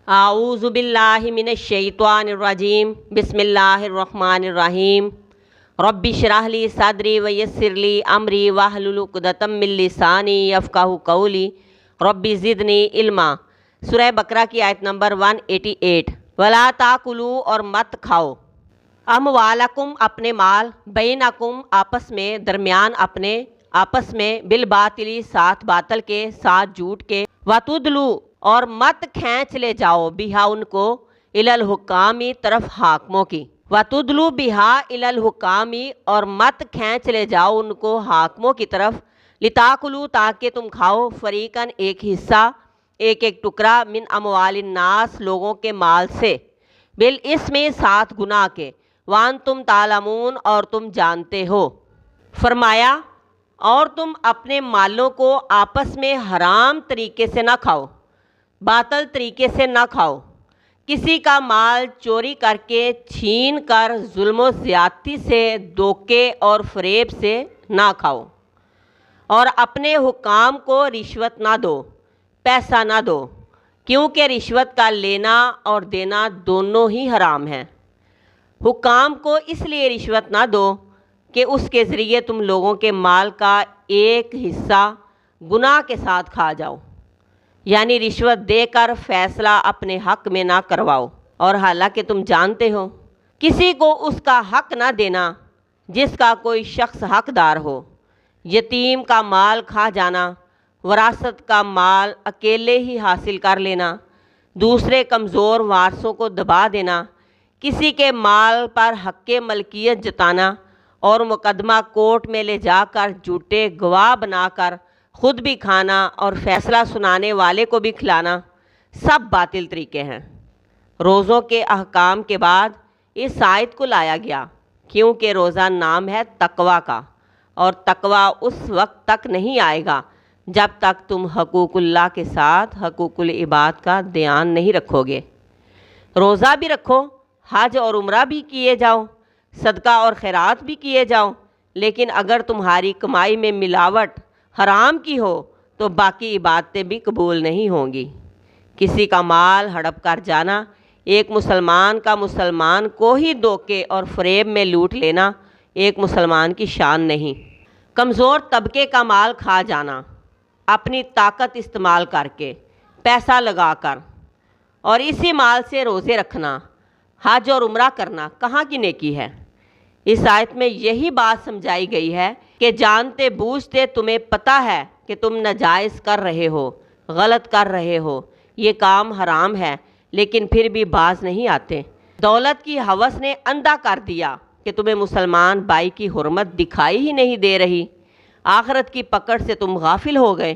اعوذ باللہ من الشیطان الرجیم بسم اللہ الرحمن الرحیم رب اشرح لی صدری ویسر لی امری واحلل عقدۃ من لسانی یفقہوا قولی رب زدنی علما۔ سورہ بقرہ کی آیت نمبر 188۔ ولا تاکلوا، اور مت کھاؤ، اموالکم اپنے مال، بینکم آپس میں، درمیان اپنے آپس میں، بالباطلی ساتھ باطل کے، ساتھ جھوٹ کے، وتدلو، اور مت کھینچ لے جاؤ، بہا ان کو، الی الحکامی طرف حاکموں کی، وتدلو بہا الی الحکامی، اور مت کھینچ لے جاؤ ان کو حاکموں کی طرف، لتاکلوا تاکہ تم کھاؤ، فریقاً ایک حصہ، ایک ایک ٹکڑا، من اموال الناس لوگوں کے مال سے، بالاسم ساتھ گناہ کے، وانتم تعلمون اور تم جانتے ہو۔ فرمایا اور تم اپنے مالوں کو آپس میں حرام طریقے سے نہ کھاؤ، باطل طریقے سے نہ کھاؤ، کسی کا مال چوری کر کے، چھین کر، ظلم و زیادتی سے، دھوکے اور فریب سے نہ کھاؤ، اور اپنے حکام کو رشوت نہ دو، پیسہ نہ دو، کیونکہ رشوت کا لینا اور دینا دونوں ہی حرام ہیں۔ حکام کو اس لیے رشوت نہ دو کہ اس کے ذریعے تم لوگوں کے مال کا ایک حصہ گناہ کے ساتھ کھا جاؤ، یعنی رشوت دے کر فیصلہ اپنے حق میں نہ کرواؤ، اور حالانکہ تم جانتے ہو۔ کسی کو اس کا حق نہ دینا جس کا کوئی شخص حقدار ہو، یتیم کا مال کھا جانا، وراثت کا مال اکیلے ہی حاصل کر لینا، دوسرے کمزور وارثوں کو دبا دینا، کسی کے مال پر حق ملکیت جتانا، اور مقدمہ کورٹ میں لے جا کر جھوٹے گواہ بنا کر خود بھی کھانا اور فیصلہ سنانے والے کو بھی کھلانا، سب باطل طریقے ہیں۔ روزوں کے احکام کے بعد اس آیت کو لایا گیا کیونکہ روزہ نام ہے تقوی کا، اور تقوی اس وقت تک نہیں آئے گا جب تک تم حقوق اللہ کے ساتھ حقوق العباد کا دھیان نہیں رکھو گے۔ روزہ بھی رکھو، حج اور عمرہ بھی کیے جاؤ، صدقہ اور خیرات بھی کیے جاؤ، لیکن اگر تمہاری کمائی میں ملاوٹ حرام کی ہو تو باقی عبادتیں بھی قبول نہیں ہوں گی۔ کسی کا مال ہڑپ کر جانا، ایک مسلمان کا مسلمان کو ہی دھوکے اور فریب میں لوٹ لینا ایک مسلمان کی شان نہیں۔ کمزور طبقے کا مال کھا جانا، اپنی طاقت استعمال کر کے، پیسہ لگا کر، اور اسی مال سے روزے رکھنا، حج اور عمرہ کرنا کہاں کی نیکی ہے؟ اس آیت میں یہی بات سمجھائی گئی ہے کہ جانتے بوجھتے تمہیں پتہ ہے کہ تم ناجائز کر رہے ہو، غلط کر رہے ہو، یہ کام حرام ہے، لیکن پھر بھی باز نہیں آتے۔ دولت کی ہوس نے اندھا کر دیا کہ تمہیں مسلمان بھائی کی حرمت دکھائی ہی نہیں دے رہی، آخرت کی پکڑ سے تم غافل ہو گئے۔